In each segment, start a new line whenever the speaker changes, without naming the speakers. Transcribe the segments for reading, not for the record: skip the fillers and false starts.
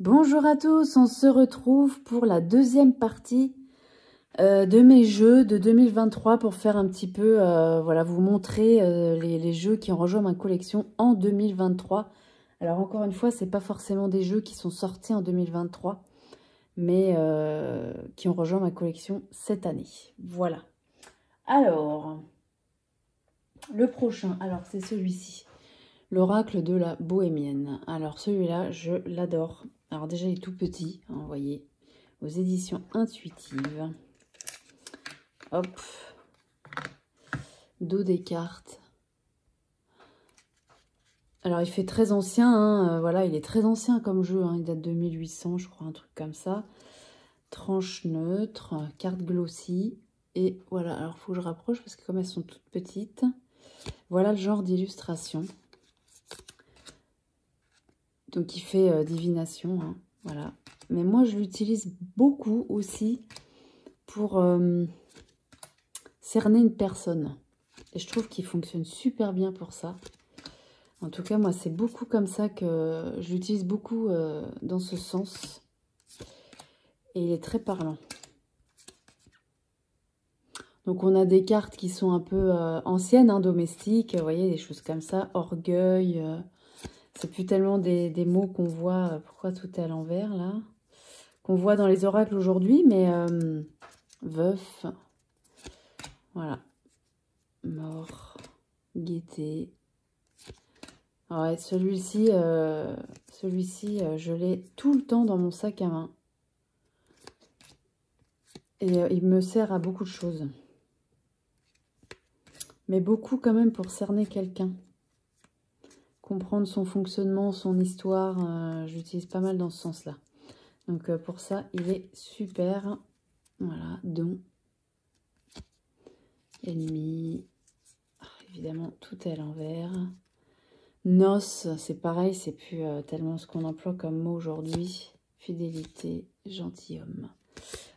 Bonjour à tous, on se retrouve pour la deuxième partie de mes jeux de 2023 pour faire un petit peu, voilà, vous montrer les jeux qui ont rejoint ma collection en 2023. Alors encore une fois, c'est pas forcément des jeux qui sont sortis en 2023, mais qui ont rejoint ma collection cette année. Voilà. Alors, le prochain, alors c'est celui-ci. L'oracle de la bohémienne. Alors celui-là, je l'adore. Alors déjà, il est tout petit, hein, vous voyez, aux éditions intuitives. Hop. Dos des cartes. Alors il fait très ancien, hein, voilà, il est très ancien comme jeu, hein, il date de 1800, je crois, un truc comme ça. Tranche neutre, carte glossy. Et voilà, alors il faut que je rapproche parce que comme elles sont toutes petites, voilà le genre d'illustration. Donc il fait divination, hein, voilà. Mais moi je l'utilise beaucoup aussi pour cerner une personne. Et je trouve qu'il fonctionne super bien pour ça. En tout cas, moi c'est beaucoup comme ça que je l'utilise beaucoup dans ce sens. Et il est très parlant. Donc on a des cartes qui sont un peu anciennes, hein, domestiques, vous voyez, des choses comme ça, orgueil... c'est plus tellement des mots qu'on voit, pourquoi tout est à l'envers là, qu'on voit dans les oracles aujourd'hui, mais veuf, voilà, mort, gaieté. Ouais, celui-ci, je l'ai tout le temps dans mon sac à main. Et il me sert à beaucoup de choses. Mais beaucoup quand même pour cerner quelqu'un. Comprendre son fonctionnement, son histoire, j'utilise pas mal dans ce sens-là. Donc pour ça, il est super. Voilà, don. Ennemi. Évidemment, tout est à l'envers. Noce, c'est pareil, c'est plus tellement ce qu'on emploie comme mot aujourd'hui. Fidélité, gentilhomme.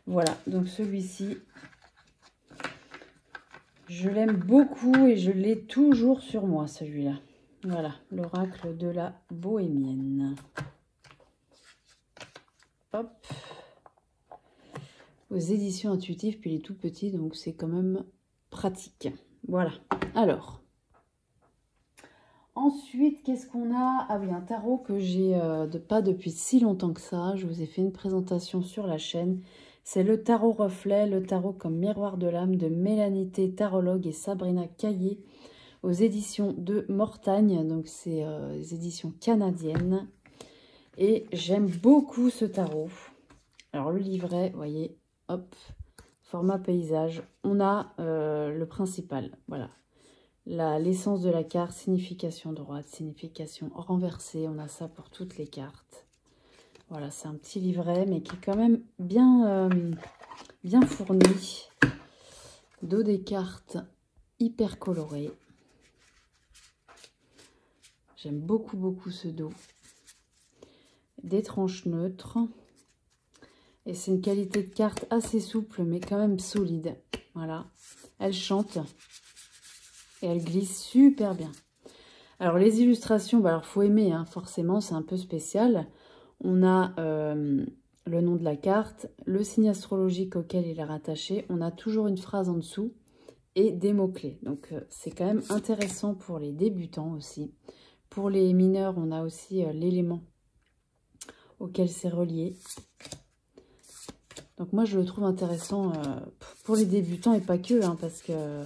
Voilà, donc celui-ci, je l'aime beaucoup et je l'ai toujours sur moi, celui-là. Voilà, l'oracle de la bohémienne. Hop. Aux éditions intuitives, puis il est tout petit, donc c'est quand même pratique. Voilà, alors. Ensuite, qu'est-ce qu'on a? Ah oui, un tarot que j'ai pas depuis si longtemps que ça. Je vous ai fait une présentation sur la chaîne. C'est le tarot reflet, le tarot comme miroir de l'âme de Mélanie T, tarologue, et Sabrina Caillé aux éditions de Mortagne. Donc, c'est les éditions canadiennes. Et j'aime beaucoup ce tarot. Alors, le livret, vous voyez, hop, format paysage. On a le principal, voilà. L'essence de la carte, signification droite, signification renversée. On a ça pour toutes les cartes. Voilà, c'est un petit livret, mais qui est quand même bien, bien fourni. Dos des cartes hyper coloré. J'aime beaucoup, beaucoup ce dos. Des tranches neutres. Et c'est une qualité de carte assez souple, mais quand même solide. Voilà. Elle chante. Et elle glisse super bien. Alors, les illustrations, bah alors faut aimer, hein, forcément, c'est un peu spécial. On a le nom de la carte, le signe astrologique auquel il est rattaché. On a toujours une phrase en dessous et des mots-clés. Donc, c'est quand même intéressant pour les débutants aussi. Pour les mineurs, on a aussi l'élément auquel c'est relié. Donc, moi, je le trouve intéressant pour les débutants et pas que, hein, parce que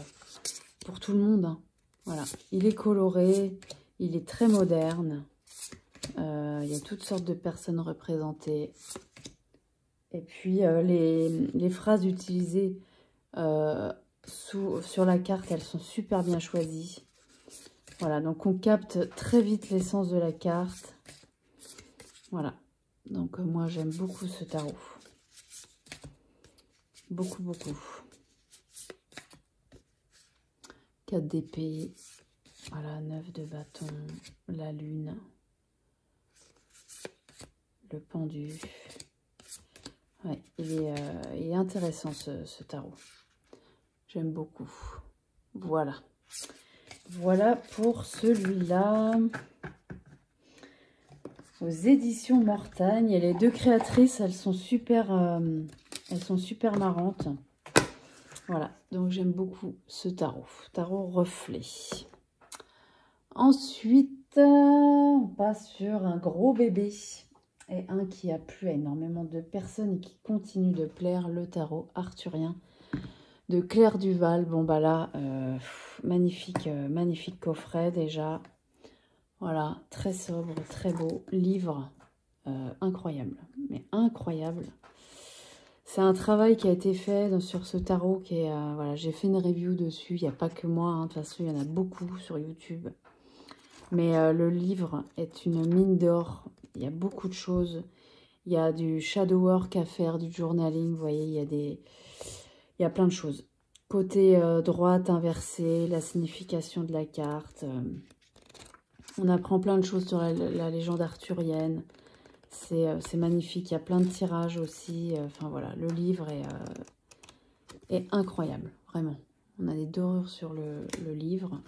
pour tout le monde, hein. Voilà, il est coloré, il est très moderne. Il y a toutes sortes de personnes représentées. Et puis, les phrases utilisées sur la carte, elles sont super bien choisies. Voilà, donc on capte très vite l'essence de la carte. Voilà, donc moi j'aime beaucoup ce tarot. Beaucoup, beaucoup. 4 d'épée. Voilà, 9 de bâton, la lune, le pendu. Ouais, il est intéressant ce tarot. J'aime beaucoup. Voilà. Voilà pour celui-là. aux éditions Mortagne. Et les deux créatrices, elles sont super marrantes. Voilà, donc j'aime beaucoup ce tarot. Tarot reflet. Ensuite, on passe sur un gros bébé. Et un qui a plu à énormément de personnes et qui continue de plaire, le tarot arthurien de Claire Duval. Bon bah là, magnifique coffret déjà. Voilà, très sobre, très beau. Livre incroyable, mais incroyable. C'est un travail qui a été fait sur ce tarot qui est, voilà, j'ai fait une review dessus. Il n'y a pas que moi, hein, de toute façon, il y en a beaucoup sur YouTube. Mais le livre est une mine d'or. Il y a beaucoup de choses. Il y a du shadow work à faire, du journaling. Vous voyez, il y a plein de choses. Côté droite inversée, la signification de la carte. On apprend plein de choses sur la légende arthurienne. C'est magnifique. Il y a plein de tirages aussi. Enfin voilà, le livre est incroyable, vraiment. On a des dorures sur le livre.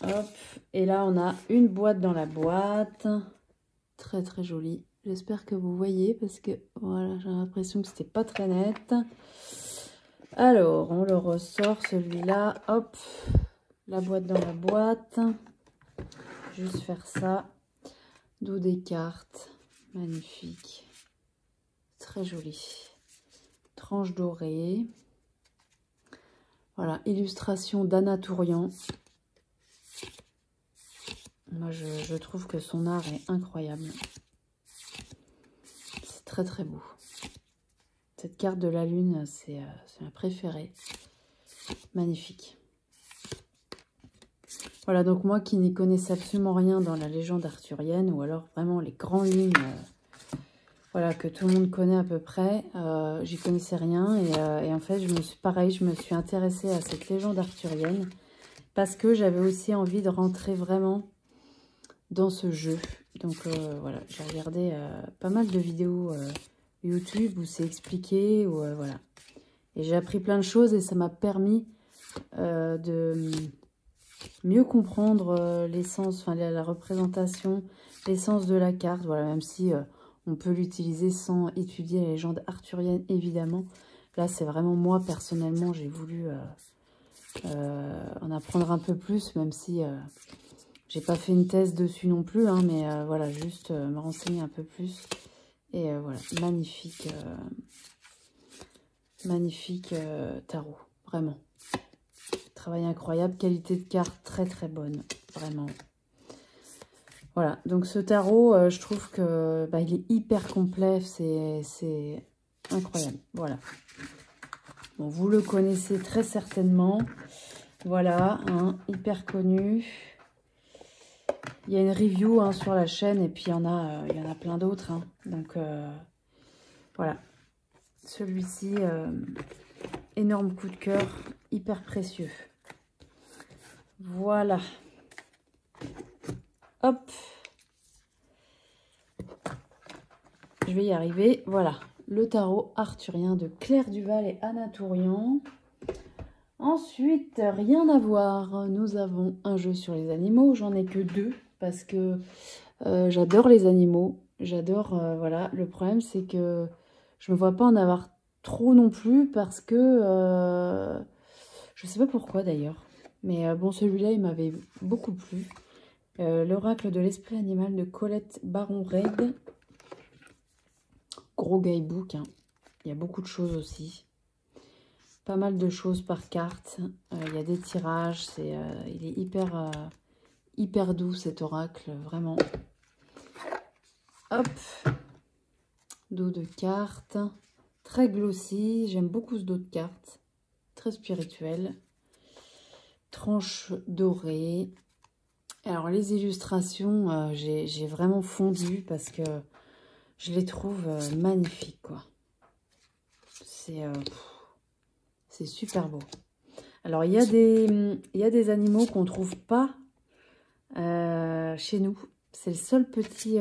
Hop. Et là, on a une boîte dans la boîte. Très, très jolie. J'espère que vous voyez parce que, voilà, j'ai l'impression que c'était pas très net. Alors, on le ressort, celui-là. Hop. La boîte dans la boîte. Juste faire ça. D'où des cartes. Magnifique. Très joli. Tranche dorée. Voilà, illustration d'Anna Tourian. Moi, je trouve que son art est incroyable. C'est très, très beau. Cette carte de la lune, c'est ma préférée. Magnifique. Voilà, donc moi qui n'y connaissais absolument rien dans la légende arthurienne, ou alors vraiment les grandes lignes, voilà, que tout le monde connaît à peu près, j'y connaissais rien. Et en fait, je me suis intéressée à cette légende arthurienne parce que j'avais aussi envie de rentrer vraiment dans ce jeu. Donc voilà, j'ai regardé pas mal de vidéos YouTube où c'est expliqué, ou voilà. Et j'ai appris plein de choses et ça m'a permis de mieux comprendre l'essence, enfin la représentation, l'essence de la carte. Voilà, même si on peut l'utiliser sans étudier la légende arthurienne, évidemment. Là, c'est vraiment moi, personnellement, j'ai voulu en apprendre un peu plus, même si j'ai pas fait une thèse dessus non plus, hein, mais voilà, juste me renseigner un peu plus. Et voilà, magnifique, magnifique tarot, vraiment. Travail incroyable, qualité de carte très très bonne, vraiment. Voilà, donc ce tarot, je trouve que il est hyper complet, c'est incroyable, voilà. Bon, vous le connaissez très certainement, voilà, hein, hyper connu. Il y a une review hein, sur la chaîne et puis il y en a plein d'autres. Hein. Donc voilà, celui-ci, énorme coup de cœur, hyper précieux. Voilà. Hop. Je vais y arriver. Voilà, le tarot arthurien de Claire Duval et Anna Tourian. Ensuite, rien à voir. Nous avons un jeu sur les animaux. J'en ai que 2 parce que j'adore les animaux. J'adore, voilà. Le problème, c'est que je ne me vois pas en avoir trop non plus parce que je ne sais pas pourquoi d'ailleurs. Mais bon, celui-là, il m'avait beaucoup plu. L'oracle de l'esprit animal de Colette Baron-Reid. Gros guidebook, hein. Il y a beaucoup de choses aussi. Pas mal de choses par carte. Il y a des tirages. Il est hyper doux cet oracle, vraiment. Hop. Dos de cartes. Très glossy. J'aime beaucoup ce dos de cartes. Très spirituel. Tranche dorée. Alors les illustrations, j'ai vraiment fondu parce que je les trouve magnifiques, quoi. C'est super beau. Alors, il y a des animaux qu'on ne trouve pas chez nous. C'est le seul petit...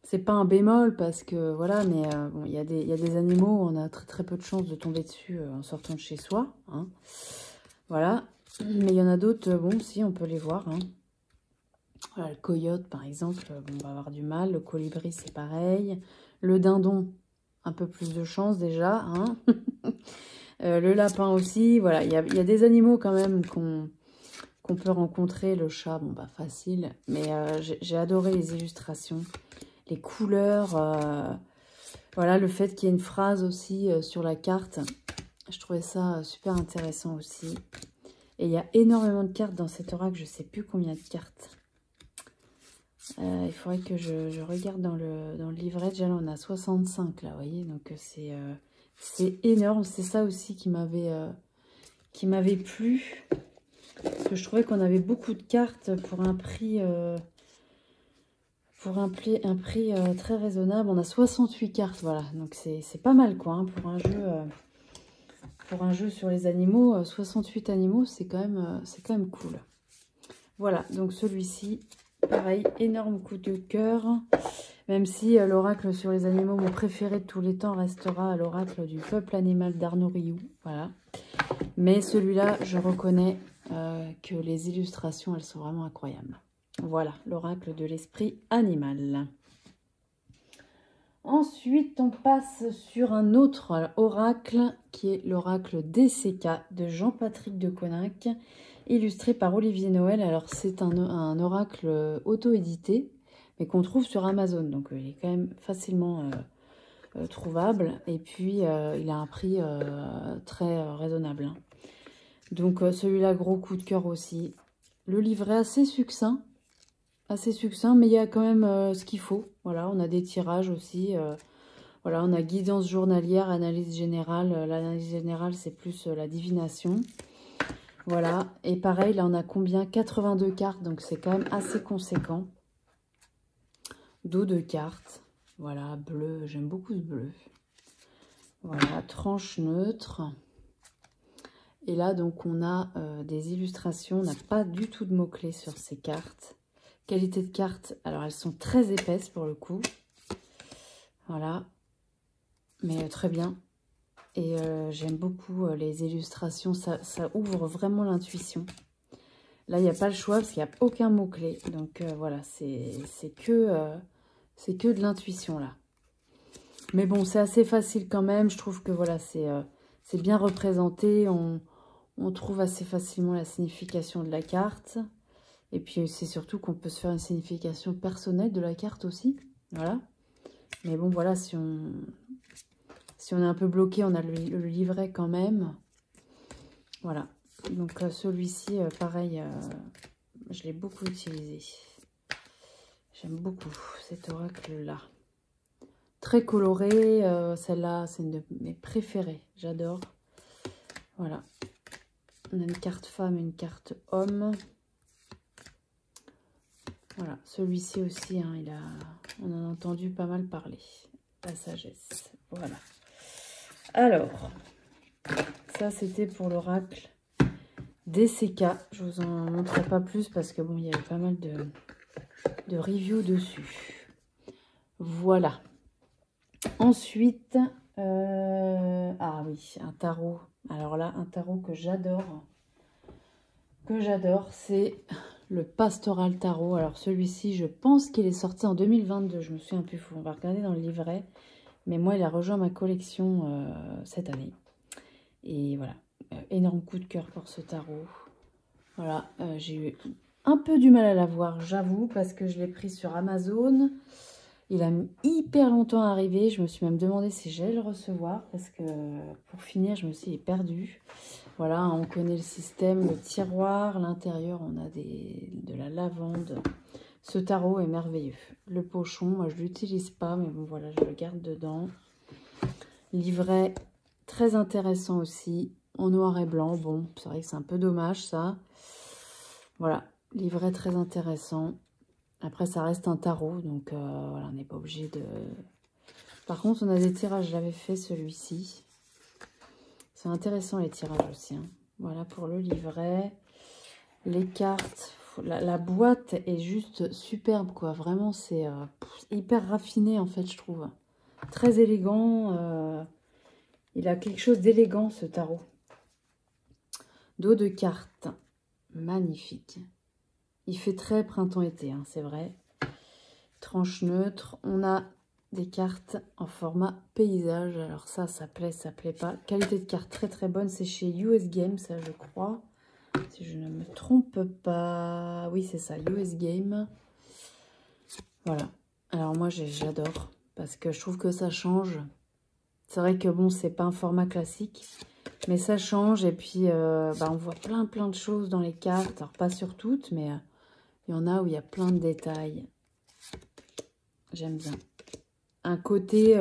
c'est pas un bémol parce que, voilà, mais bon, il y a des animaux où on a très très peu de chances de tomber dessus en sortant de chez soi. Hein. Voilà. Mais il y en a d'autres, bon, si, on peut les voir. Hein. Voilà, le coyote, par exemple, bon, on va avoir du mal. Le colibri, c'est pareil. Le dindon, un peu plus de chance déjà. Hein. Le lapin aussi. Voilà, il y a des animaux quand même qu'on peut rencontrer. Le chat, bon, bah facile. Mais j'ai adoré les illustrations, les couleurs. Voilà, le fait qu'il y ait une phrase aussi sur la carte. Je trouvais ça super intéressant aussi. Et il y a énormément de cartes dans cet oracle. Je ne sais plus combien de cartes. Il faudrait que je regarde dans le livret. Déjà, là, on a 65, là, vous voyez. Donc, c'est énorme. C'est ça aussi qui m'avait plu. Parce que je trouvais qu'on avait beaucoup de cartes pour un prix... très raisonnable. On a 68 cartes, voilà. Donc, c'est pas mal, quoi, hein, pour un jeu... Pour un jeu sur les animaux, 68 animaux, c'est quand même cool. Voilà, donc celui-ci, pareil, énorme coup de cœur. Même si l'oracle sur les animaux, mon préféré de tous les temps, restera l'oracle du peuple animal d'Arnaud Rioux. Voilà. Mais celui-là, je reconnais que les illustrations, elles sont vraiment incroyables. Voilà, l'oracle de l'esprit animal. Ensuite, on passe sur un autre oracle qui est l'oracle DCK de Jean-Patrick de Coninck, illustré par Olivier Noël. Alors, c'est un oracle auto-édité, mais qu'on trouve sur Amazon. Donc, il est quand même facilement trouvable. Et puis, il a un prix très raisonnable. Hein. Donc, celui-là, gros coup de cœur aussi. Le livret assez succinct. Mais il y a quand même ce qu'il faut. Voilà, on a des tirages aussi. Voilà, on a guidance journalière, analyse générale. L'analyse générale, c'est plus la divination. Voilà, et pareil, là, on a combien? 82 cartes, donc c'est quand même assez conséquent. Dos de cartes. Voilà, bleu, j'aime beaucoup ce bleu. Voilà, tranche neutre. Et là, donc, on a des illustrations. On n'a pas du tout de mots-clés sur ces cartes. Qualité de cartes, alors elles sont très épaisses pour le coup. Voilà, mais très bien. Et j'aime beaucoup les illustrations, ça ouvre vraiment l'intuition. Là, il n'y a pas le choix parce qu'il n'y a aucun mot-clé. Donc voilà, c'est que de l'intuition là. Mais bon, c'est assez facile quand même. Je trouve que voilà, c'est bien représenté. On trouve assez facilement la signification de la carte. Et puis, c'est surtout qu'on peut se faire une signification personnelle de la carte aussi. Voilà. Mais bon, voilà, si on est un peu bloqué, on a le livret quand même. Voilà. Donc, celui-ci, pareil, je l'ai beaucoup utilisé. J'aime beaucoup cet oracle-là. Très coloré. Celle-là, c'est une de mes préférées. J'adore. Voilà. On a une carte femme et une carte homme. Voilà, celui-ci aussi, hein, on en a entendu pas mal parler. La sagesse, voilà. Alors, ça c'était pour l'oracle DCK. Je vous en montrerai pas plus parce que bon, il y avait pas mal de reviews dessus. Voilà. Ensuite, ah oui, un tarot. Alors là, un tarot que j'adore. C'est le Pastoral Tarot. Alors celui-ci, je pense qu'il est sorti en 2022. Je me souviens plus, on va regarder dans le livret. Mais moi, il a rejoint ma collection cette année. Et voilà, énorme coup de cœur pour ce tarot. Voilà, j'ai eu un peu du mal à l'avoir, j'avoue, parce que je l'ai pris sur Amazon. Il a mis hyper longtemps à arriver. Je me suis même demandé si j'allais le recevoir, parce que pour finir, je me suis perdu. Voilà, on connaît le système, le tiroir, l'intérieur, on a de la lavande. Ce tarot est merveilleux. Le pochon, moi je ne l'utilise pas, mais bon voilà, je le garde dedans. Livret très intéressant aussi, en noir et blanc. Bon, c'est vrai que c'est un peu dommage ça. Voilà, livret très intéressant. Après, ça reste un tarot, donc voilà, on n'est pas obligé de... Par contre, on a des tirages, je l'avais fait celui-ci. C'est intéressant les tirages aussi. Hein. Voilà pour le livret. Les cartes, la boîte est juste superbe, quoi. Vraiment, c'est hyper raffiné, en fait, je trouve. Très élégant. Il a quelque chose d'élégant, ce tarot. Dos de cartes. Magnifique. Il fait très printemps-été, hein, c'est vrai. Tranche neutre. On a des cartes en format paysage. Alors ça plaît, ça plaît pas. Qualité de carte très très bonne. C'est chez US Game, ça je crois. Si je ne me trompe pas. Oui, c'est ça, US Game. Voilà. Alors moi, j'adore. Parce que je trouve que ça change. C'est vrai que bon, c'est pas un format classique. Mais ça change. Et puis, on voit plein de choses dans les cartes. Alors pas sur toutes, mais il y en a où il y a plein de détails. J'aime bien. Un côté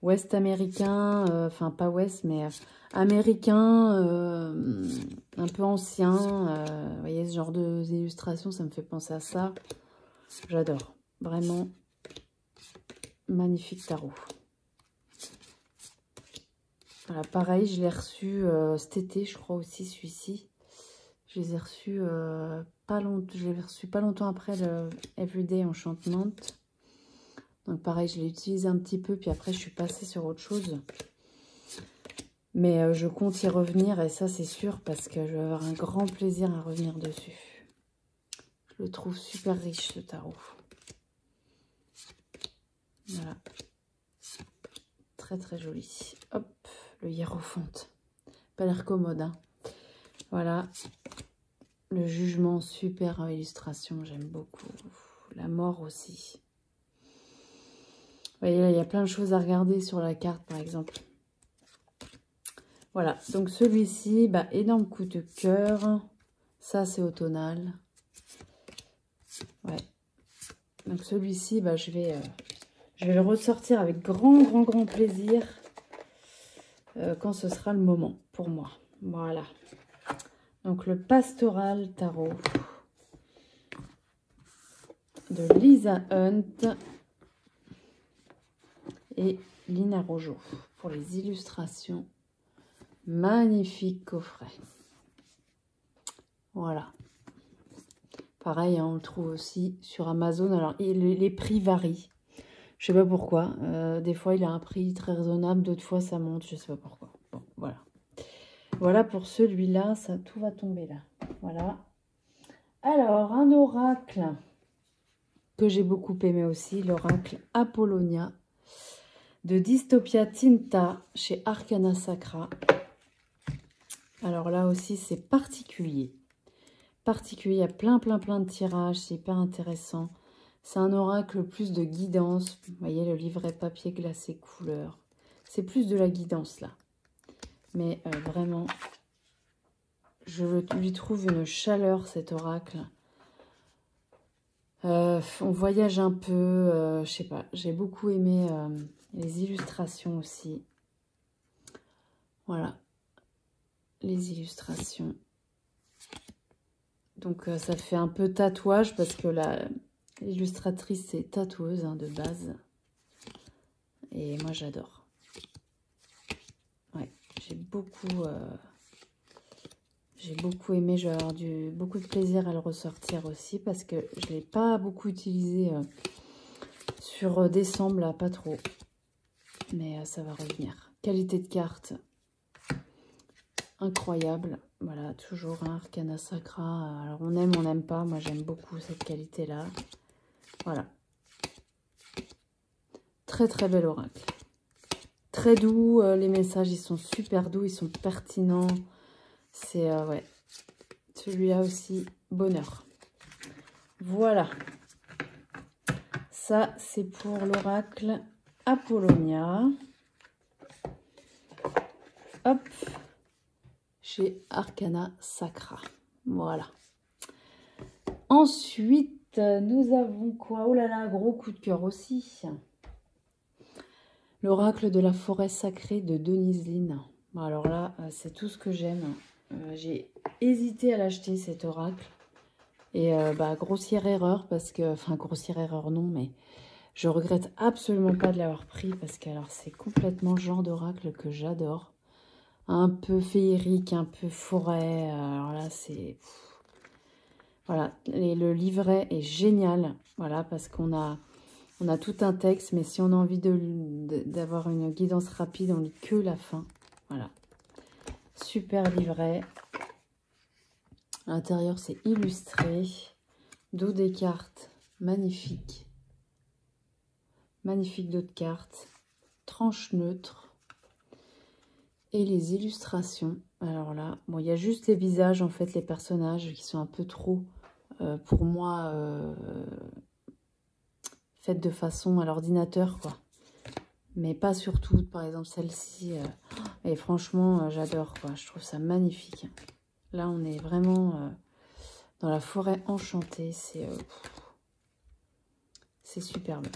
ouest américain. Enfin, pas ouest, mais américain. Un peu ancien. Vous voyez, ce genre d'illustration, ça me fait penser à ça. J'adore. Vraiment magnifique tarot. Voilà, pareil, je l'ai reçu cet été, je crois aussi, celui-ci. Je les ai reçus pas longtemps après le Everyday Enchantment. Donc pareil, je l'ai utilisé un petit peu, puis après je suis passée sur autre chose. Mais je compte y revenir, et ça c'est sûr, parce que je vais avoir un grand plaisir à revenir dessus. Je le trouve super riche, ce tarot. Voilà. Très très joli. Hop, le hiérophant. Pas l'air commode, hein. Voilà. Le jugement, super illustration, j'aime beaucoup. La mort aussi. Vous voyez, là, il y a plein de choses à regarder sur la carte, par exemple. Voilà, donc celui-ci, énorme coup de cœur. Ça, c'est automnal. Ouais. Donc celui-ci, je vais le ressortir avec grand plaisir quand ce sera le moment pour moi. Voilà. Donc le Pastoral Tarot de Lisa Hunt et Lina Rojo pour les illustrations. Magnifique coffret. Voilà. Pareil, hein, on le trouve aussi sur Amazon. Alors, les prix varient. Je sais pas pourquoi. Des fois, il a un prix très raisonnable. D'autres fois, ça monte. Je sais pas pourquoi. Bon, voilà. Voilà pour celui-là. Ça, tout va tomber là. Voilà. Alors, un oracle que j'ai beaucoup aimé aussi. L'oracle Apollonia de Dystopia Tinta chez Arcana Sacra. Alors là aussi, c'est particulier. Il y a plein de tirages. C'est hyper intéressant. C'est un oracle plus de guidance. Vous voyez, le livret papier glacé couleur. C'est plus de la guidance, là. Mais vraiment, je lui trouve une chaleur, cet oracle. On voyage un peu. Je sais pas, j'ai beaucoup aimé les illustrations aussi. Voilà. Les illustrations. Donc, ça fait un peu tatouage parce que l'illustratrice, c'est tatoueuse de base. Et moi, j'adore. Ouais, j'ai beaucoup aimé. Je vais avoir beaucoup de plaisir à le ressortir aussi parce que je ne l'ai pas beaucoup utilisé sur décembre, là, pas trop. Mais ça va revenir. Qualité de carte incroyable. Voilà, toujours un Arcana Sacra. Alors, on aime, on n'aime pas. Moi, j'aime beaucoup cette qualité-là. Voilà. Très bel oracle. Très doux. Les messages, ils sont super doux. Ils sont pertinents. C'est, ouais. Celui-là aussi, bonheur. Voilà. Ça, c'est pour l'oracle Apollonia. Hop. Chez Arcana Sacra. Voilà. Ensuite, nous avons quoi? Oh là là, gros coup de cœur aussi. L'oracle de la forêt sacrée de Denise Linn. Bon, alors là, c'est tout ce que j'aime. J'ai hésité à l'acheter, cet oracle. Et grossière erreur, parce que... Enfin, grossière erreur, non, mais je regrette absolument pas de l'avoir pris, parce que alors c'est complètement le genre d'oracle que j'adore. Un peu féerique, un peu forêt. Alors là, c'est... Voilà, le livret est génial. Voilà, parce qu'on a tout un texte, mais si on a envie d'avoir une guidance rapide, on lit que la fin. Voilà. Super livret. À l'intérieur, c'est illustré. Dos des cartes, magnifique. Magnifique dos de cartes. Tranche neutre. Et les illustrations. Alors là, bon, il y a juste les visages, en fait, les personnages qui sont un peu trop, pour moi, faites de façon à l'ordinateur, quoi. Mais pas sur toutes, par exemple celle-ci. Et franchement, j'adore, quoi. Je trouve ça magnifique. Là, on est vraiment dans la forêt enchantée. C'est superbe.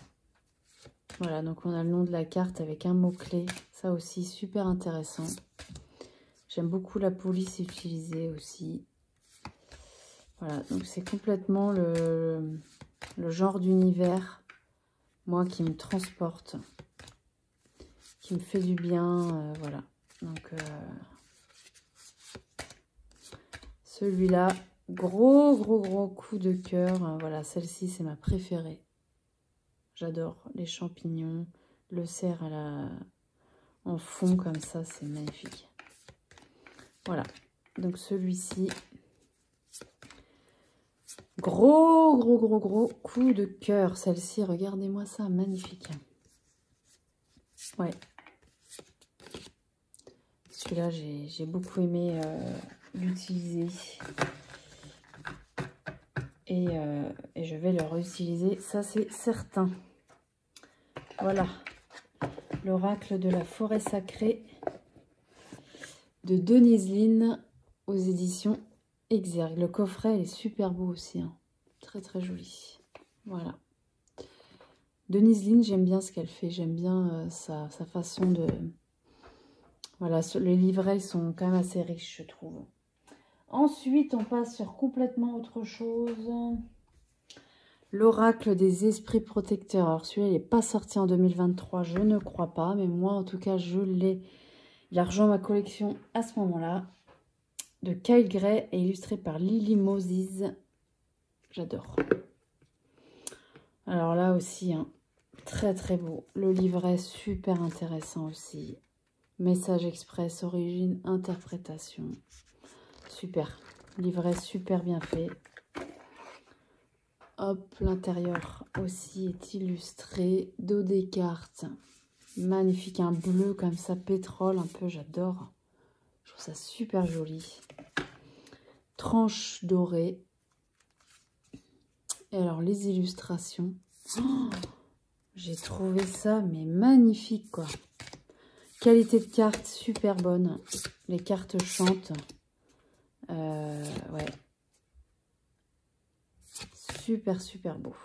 Voilà, donc on a le nom de la carte avec un mot-clé. Ça aussi, super intéressant. J'aime beaucoup la police utilisée aussi. Voilà, donc c'est complètement le genre d'univers, moi, qui me transporte, qui me fait du bien, voilà. Donc, celui-là, gros coup de cœur. Voilà, celle-ci, c'est ma préférée. J'adore les champignons, le cerf en fond comme ça, c'est magnifique. Voilà, donc celui-ci, gros coup de cœur. Celle-ci, regardez-moi ça, magnifique. Ouais. Celui-là, j'ai beaucoup aimé l'utiliser. Et je vais le réutiliser, ça c'est certain. Voilà. L'oracle de la forêt sacrée de Denise Linn aux éditions Exergue. Le coffret est super beau aussi, hein. Très joli. Voilà. Denise Linn, j'aime bien ce qu'elle fait. J'aime bien sa façon de... Voilà, les livrets sont quand même assez riches, je trouve. Ensuite, on passe sur complètement autre chose. L'oracle des esprits protecteurs. Alors celui-là, il n'est pas sorti en 2023, je ne crois pas. Mais moi, en tout cas, je l'ai. Il a rejoint ma collection à ce moment-là. De Kyle Gray et illustré par Lily Moses. J'adore. Alors là aussi, hein, très beau. Le livret, super intéressant aussi. Message express, origine, interprétation. Super. Livret super bien fait. Hop, l'intérieur aussi est illustré. Dos des cartes. Magnifique, un bleu comme ça, pétrole un peu, j'adore. Je trouve ça super joli. Tranche dorée. Et alors, les illustrations. Oh, j'ai trouvé ça, mais magnifique, quoi. Qualité de carte, super bonne. Les cartes chantent. Ouais. Super beau.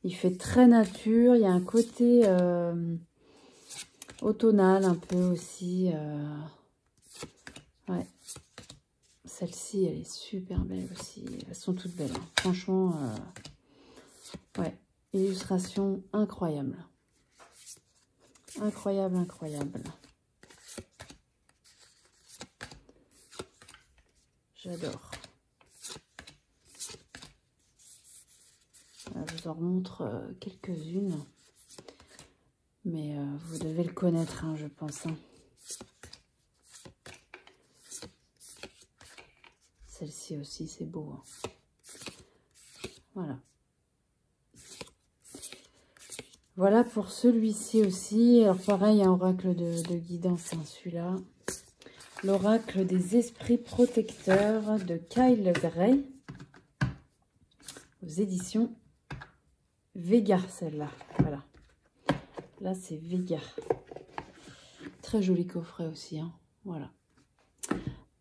Il fait très nature. Il y a un côté automnal un peu aussi. Ouais. Celle-ci, elle est super belle aussi. Elles sont toutes belles, hein. Franchement, ouais. Illustration incroyable. Incroyable. J'adore. Je vous en remontre quelques-unes. Mais vous devez le connaître, hein, je pense. Hein. Celle-ci aussi, c'est beau. Hein. Voilà. Voilà pour celui-ci aussi. Alors pareil, un oracle de guidance, hein, celui-là. L'oracle des esprits protecteurs de Kyle Gray. Aux éditions Vega, celle-là. Voilà. Là, c'est Vega. Très joli coffret aussi. Hein. Voilà.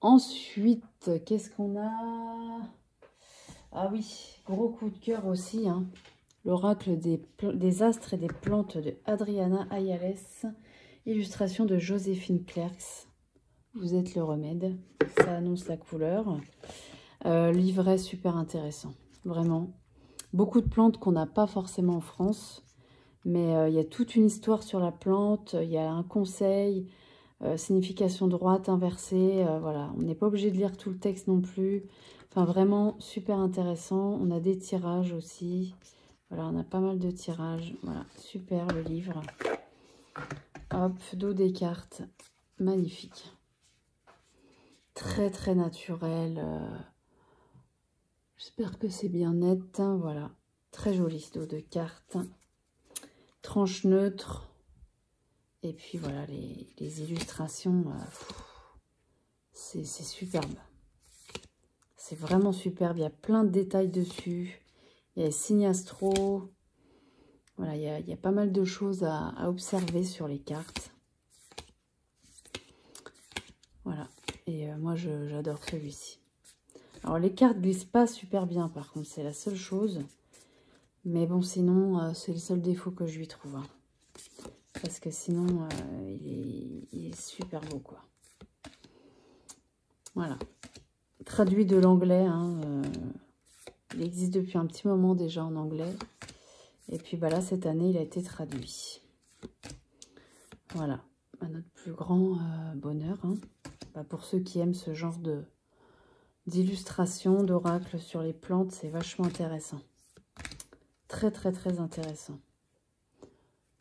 Ensuite, qu'est-ce qu'on a? Ah oui, gros coup de cœur aussi. Hein. L'oracle des astres et des plantes de Adriana Ayales. Illustration de Joséphine Clercs. Vous êtes le remède. Ça annonce la couleur. Livret super intéressant. Vraiment. Beaucoup de plantes qu'on n'a pas forcément en France. Mais il y a toute une histoire sur la plante. Il y a un conseil. Signification droite, inversée. Voilà. On n'est pas obligé de lire tout le texte non plus. Enfin, vraiment super intéressant. On a des tirages aussi. Voilà, on a pas mal de tirages. Voilà, super le livre. Hop, dos des cartes. Magnifique. Très très naturel. J'espère que c'est bien net. Voilà. Très joli ce dos de cartes. Tranche neutre. Et puis voilà, les illustrations, c'est superbe. C'est vraiment superbe. Il y a plein de détails dessus. Il y a les signes astro. Voilà, il y a pas mal de choses à observer sur les cartes. Voilà. Et moi, j'adore celui-ci. Alors, les cartes glissent pas super bien, par contre. C'est la seule chose. Mais bon, sinon, c'est le seul défaut que je lui trouve. Hein. Parce que sinon, il est super beau, quoi. Voilà. Traduit de l'anglais. Hein, il existe depuis un petit moment déjà en anglais. Et puis, bah là, cette année, il a été traduit. Voilà. À notre plus grand bonheur. Hein. Bah, pour ceux qui aiment ce genre d'illustration, d'oracle sur les plantes, c'est vachement intéressant. Très, très, très intéressant.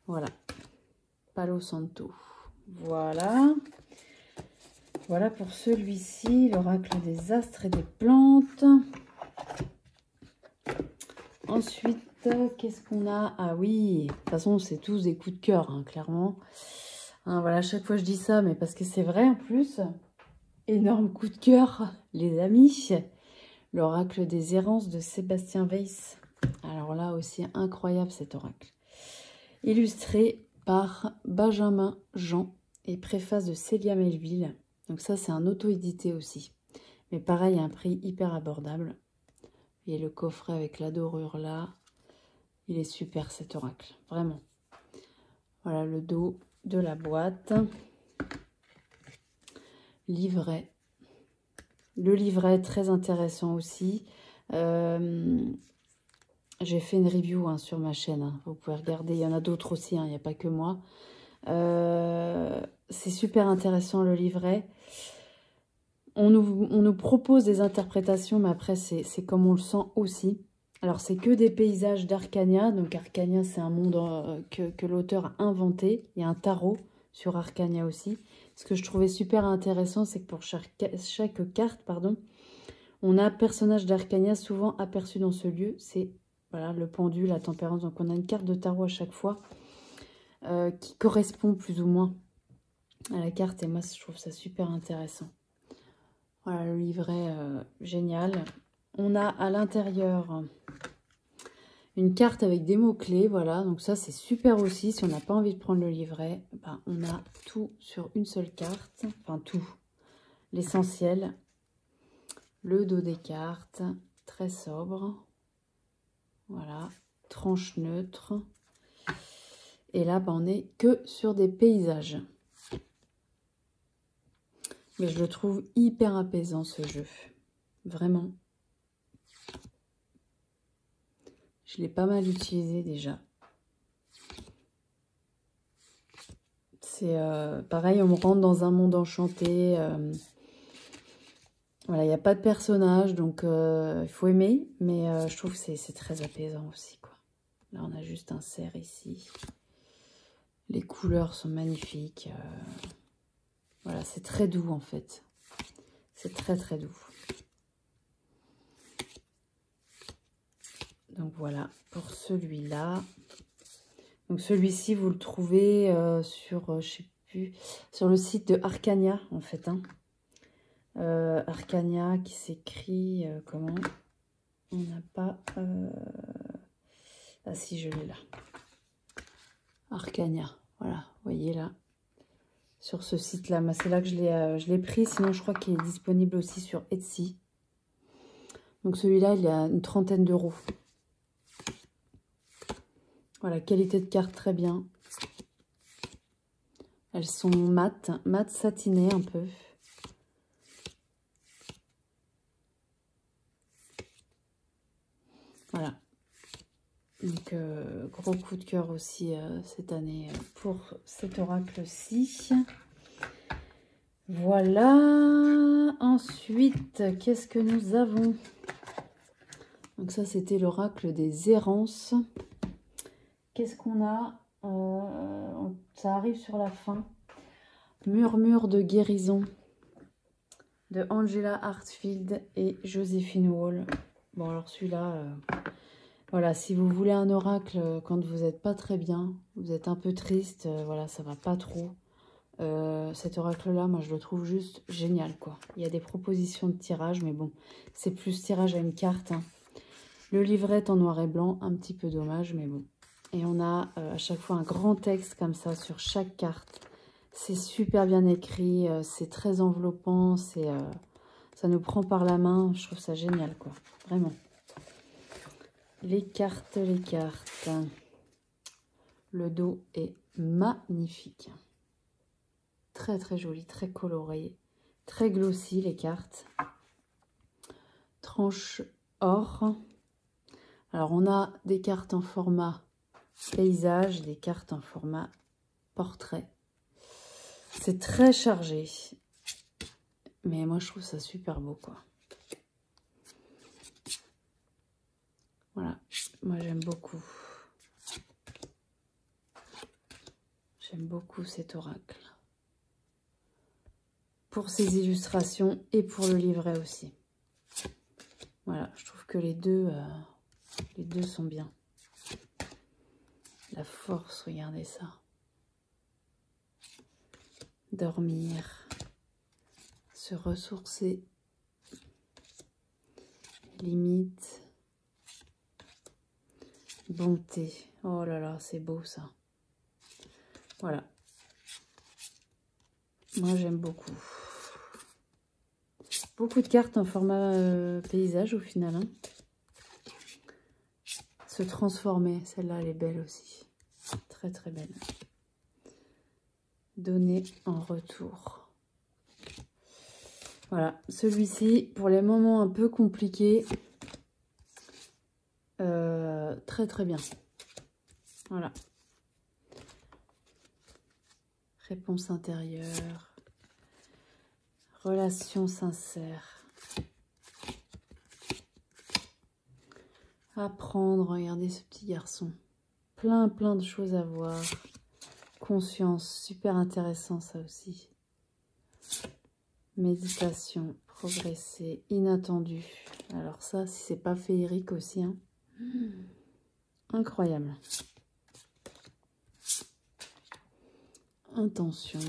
Voilà. Palo Santo. Voilà. Voilà pour celui-ci, l'oracle des astres et des plantes. Ensuite, qu'est-ce qu'on a? Ah oui, de toute façon, c'est tous des coups de cœur, hein, clairement. Hein, voilà, à chaque fois je dis ça, mais parce que c'est vrai en plus. Énorme coup de cœur, les amis. L'oracle des errances de Sébastien Weiss. Alors là aussi, incroyable cet oracle. Illustré par Benjamin Jean et préface de Célia Melville. Donc ça, c'est un auto-édité aussi. Mais pareil, à un prix hyper abordable. Et le coffret avec la dorure là, il est super cet oracle, vraiment. Voilà le dos de la boîte. Livret. Le livret, très intéressant aussi. J'ai fait une review hein, sur ma chaîne. Hein. Vous pouvez regarder, il y en a d'autres aussi, hein, il n'y a pas que moi. C'est super intéressant le livret. On nous propose des interprétations, mais après, c'est comme on le sent aussi. Alors, c'est que des paysages d'Arcania. Donc, Arcania, c'est un monde que l'auteur a inventé. Il y a un tarot sur Arcania aussi. Ce que je trouvais super intéressant, c'est que pour chaque carte, pardon, on a un personnage d'Arcania souvent aperçu dans ce lieu. C'est voilà, le pendu, la tempérance. Donc, on a une carte de tarot à chaque fois qui correspond plus ou moins à la carte. Et moi, je trouve ça super intéressant. Voilà, le livret génial. On a à l'intérieur une carte avec des mots-clés. Voilà, donc ça, c'est super aussi. Si on n'a pas envie de prendre le livret, ben, on a tout sur une seule carte. Enfin, tout. L'essentiel. Le dos des cartes. Très sobre. Voilà. Tranche neutre. Et là, ben, on n'est que sur des paysages. Mais je le trouve hyper apaisant, ce jeu. Vraiment. Je l'ai pas mal utilisé déjà. C'est pareil, on me rentre dans un monde enchanté. Voilà, il n'y a pas de personnage, donc il faut aimer. Mais je trouve que c'est très apaisant aussi, quoi. Là, on a juste un cerf ici. Les couleurs sont magnifiques. Voilà, c'est très doux, en fait. C'est très, très doux. Donc, voilà, pour celui-là. Donc, celui-ci, vous le trouvez sur, je sais plus, sur le site de Arcania, en fait, hein. Arcania qui s'écrit comment? On n'a pas... Ah si, je l'ai là. Arcania, voilà, vous voyez là. Sur ce site-là, c'est là que je l'ai pris. Sinon, je crois qu'il est disponible aussi sur Etsy. Donc celui-là, il a une 30aine d'euros. Voilà, qualité de carte très bien. Elles sont mates satinées un peu. Voilà. Donc, gros coup de cœur aussi cette année pour cet oracle-ci. Voilà. Ensuite, qu'est-ce que nous avons? Donc ça, c'était l'oracle des errances. Qu'est-ce qu'on a? Ça arrive sur la fin. Murmure de guérison. de Angela Hartfield et Joséphine Wall. Bon, alors celui-là, voilà, si vous voulez un oracle quand vous n'êtes pas très bien, vous êtes un peu triste, voilà, ça va pas trop. Cet oracle-là, moi, je le trouve juste génial, quoi. Il y a des propositions de tirage, mais bon, c'est plus tirage à une carte, hein. Le livret est en noir et blanc, un petit peu dommage, mais bon. Et on a à chaque fois un grand texte comme ça sur chaque carte. C'est super bien écrit, c'est très enveloppant, ça nous prend par la main. Je trouve ça génial, quoi. Vraiment. Les cartes, les cartes. Le dos est magnifique. Très, très joli, très coloré. Très glossy, les cartes. Tranche or. Alors, on a des cartes en format paysage, des cartes en format portrait. C'est très chargé. Mais moi, je trouve ça super beau, quoi. Voilà. Moi, j'aime beaucoup. J'aime beaucoup cet oracle. Pour ses illustrations et pour le livret aussi. Voilà, je trouve que les deux sont bien. La force, regardez ça. Dormir, se ressourcer, limite, bonté. Oh là là, c'est beau ça. Voilà. Moi, j'aime beaucoup. Beaucoup de cartes en format paysage au final, hein. Se transformer, celle-là, elle est belle aussi. Très, très belle. Donner en retour. Voilà, celui-ci, pour les moments un peu compliqués, très, très bien. Voilà. Réponse intérieure. Relation sincère. Apprendre, regardez ce petit garçon. Plein de choses à voir. Conscience, super intéressant ça aussi. Méditation, progresser, inattendu. Alors ça, si c'est pas féerique aussi, hein. Incroyable. Intention,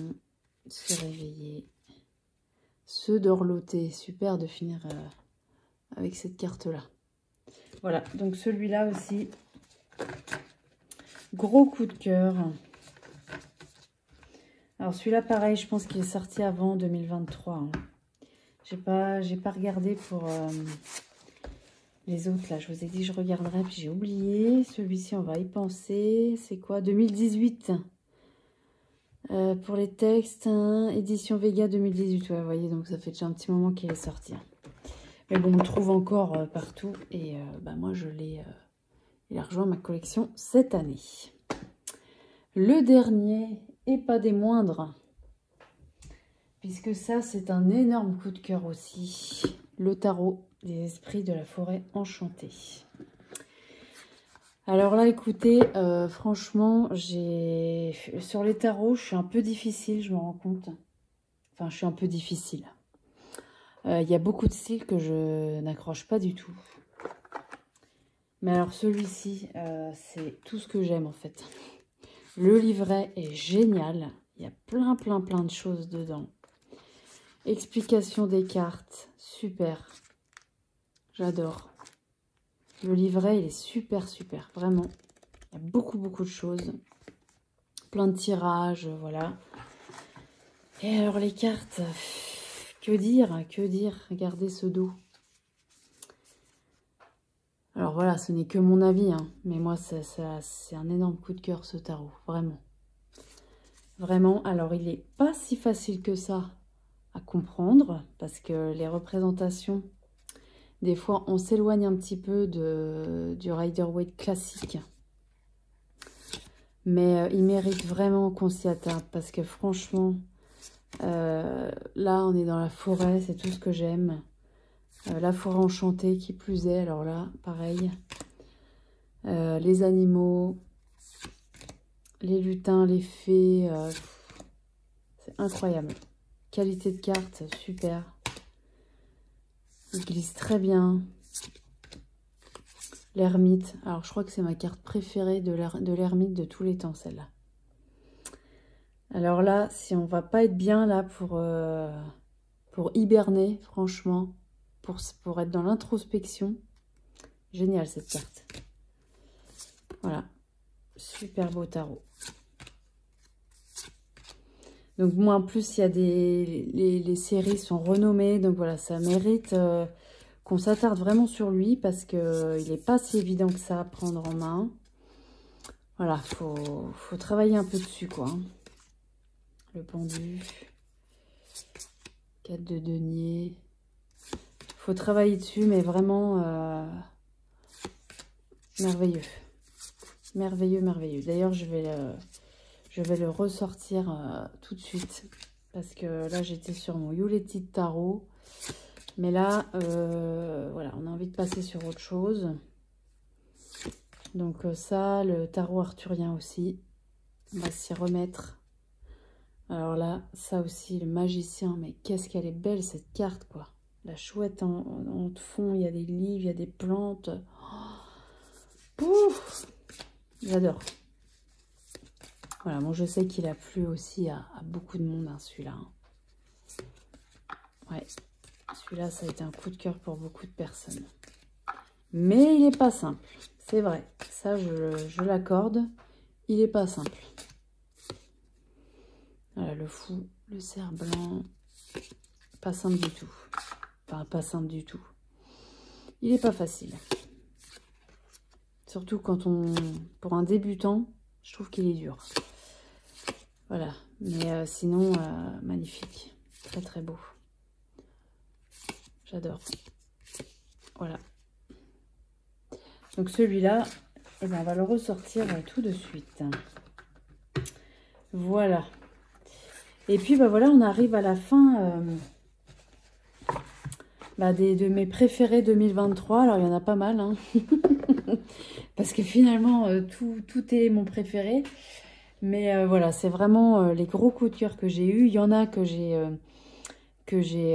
se réveiller. Se dorloter, super de finir avec cette carte-là. Voilà, donc celui-là aussi, gros coup de cœur. Alors celui-là, pareil, je pense qu'il est sorti avant 2023. Hein. J'ai pas regardé pour les autres, là. Je vous ai dit que je regarderais, puis j'ai oublié. Celui-ci, on va y penser. C'est quoi? 2018. Pour les textes, hein, édition Vega 2018. Ouais, vous voyez, donc ça fait déjà un petit moment qu'il est sorti. Mais bon, on le trouve encore partout. Et bah, moi, il a rejoint ma collection cette année. Le dernier, et pas des moindres, puisque ça, c'est un énorme coup de cœur aussi. Le tarot des esprits de la forêt enchantée. Alors là, écoutez, franchement, sur les tarots, je suis un peu difficile, je me rends compte. Enfin, je suis un peu difficile. Il y a beaucoup de styles que je n'accroche pas du tout. Mais alors celui-ci, c'est tout ce que j'aime en fait. Le livret est génial. Il y a plein de choses dedans. Explication des cartes, super. J'adore. Le livret, il est super, vraiment. Il y a beaucoup de choses. Plein de tirages, voilà. Et alors les cartes, que dire? Regardez ce dos. Alors voilà, ce n'est que mon avis, hein, mais moi, c'est un énorme coup de cœur, ce tarot, vraiment. Vraiment, alors il n'est pas si facile que ça à comprendre, parce que les représentations, des fois, on s'éloigne un petit peu du Rider-Waite classique. Mais il mérite vraiment qu'on s'y attarde, parce que franchement, là, on est dans la forêt, c'est tout ce que j'aime. La forêt enchantée, qui plus est, alors là, pareil. Les animaux, les lutins, les fées, c'est incroyable. Qualité de carte, super. Il glisse très bien. L'ermite. Alors, je crois que c'est ma carte préférée de l'ermite de tous les temps, celle-là. Alors là, si on va pas être bien là pour hiberner, franchement, pour être dans l'introspection, génial cette carte. Voilà, super beau tarot. Donc moi, en plus, il y a les séries sont renommées, donc voilà, ça mérite qu'on s'attarde vraiment sur lui parce que il n'est pas si évident que ça à prendre en main. Voilà, faut travailler un peu dessus, quoi. Le pendu, 4 de denier. Faut travailler dessus, mais vraiment merveilleux. Merveilleux, merveilleux. D'ailleurs, je vais le ressortir tout de suite. Parce que là, j'étais sur mon Yuletide de tarot. Mais là, voilà, on a envie de passer sur autre chose. Donc ça, le tarot arthurien aussi. On va s'y remettre. Alors là, ça aussi, le magicien. Mais qu'est-ce qu'elle est belle, cette carte, quoi. La chouette en fond, il y a des livres, il y a des plantes. Pouf, j'adore. Voilà, bon, je sais qu'il a plu aussi à beaucoup de monde, hein, celui-là. Ouais, celui-là, ça a été un coup de cœur pour beaucoup de personnes. Mais il n'est pas simple, c'est vrai. Ça, je l'accorde. Il n'est pas simple. Voilà, le fou, le cerf blanc. Pas simple du tout. Enfin, pas simple du tout. Il n'est pas facile. Surtout quand pour un débutant, je trouve qu'il est dur. Voilà, mais sinon, magnifique. Très, très beau. J'adore. Voilà. Donc celui-là, eh ben, on va le ressortir tout de suite. Voilà. Et puis, bah, voilà, on arrive à la fin de mes préférés 2023. Alors, il y en a pas mal, hein. Parce que finalement, tout est mon préféré. Mais voilà, c'est vraiment les gros coups de cœur que j'ai eus. Il y en a que j'ai...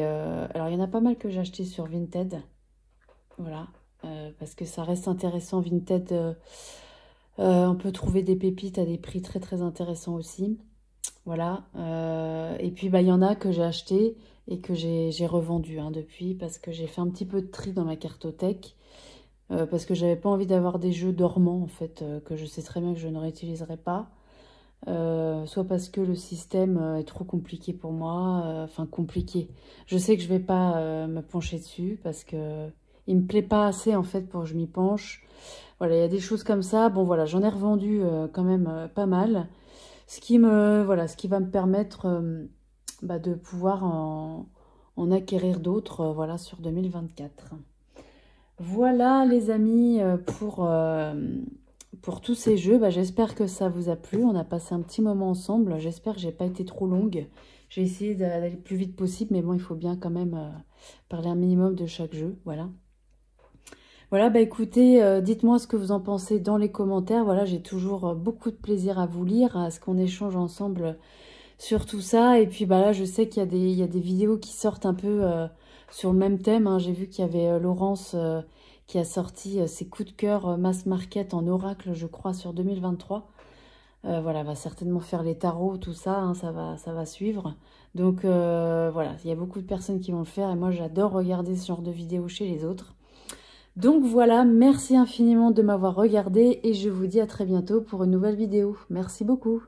alors, il y en a pas mal que j'ai acheté sur Vinted. Voilà. Parce que ça reste intéressant. Vinted, on peut trouver des pépites à des prix très, très intéressants aussi. Voilà. Et puis, bah, il y en a que j'ai acheté et que j'ai revendu depuis. Parce que j'ai fait un petit peu de tri dans ma cartothèque. Parce que j'avais pas envie d'avoir des jeux dormants, en fait, que je sais très bien que je ne réutiliserai pas. Soit parce que le système est trop compliqué pour moi, enfin compliqué. Je sais que je vais pas me pencher dessus parce que il me plaît pas assez en fait pour que je m'y penche. Voilà, il y a des choses comme ça. Bon voilà, j'en ai revendu quand même pas mal. Ce qui va me permettre de pouvoir en acquérir d'autres voilà, sur 2024. Voilà les amis pour tous ces jeux. J'espère que ça vous a plu. On a passé un petit moment ensemble. J'espère que j'ai pas été trop longue. J'ai essayé d'aller le plus vite possible, mais bon, il faut bien quand même parler un minimum de chaque jeu. Voilà. Voilà, écoutez, dites-moi ce que vous en pensez dans les commentaires. Voilà, j'ai toujours beaucoup de plaisir à vous lire, à ce qu'on échange ensemble sur tout ça. Et puis là, je sais qu'il y a des vidéos qui sortent un peu sur le même thème. J'ai vu qu'il y avait Laurence qui a sorti ses coups de cœur mass market en oracle, je crois, sur 2023. Voilà, va certainement faire les tarots, tout ça, ça va suivre. Donc voilà, il y a beaucoup de personnes qui vont le faire et moi j'adore regarder ce genre de vidéos chez les autres. Donc voilà, merci infiniment de m'avoir regardé et je vous dis à très bientôt pour une nouvelle vidéo. Merci beaucoup.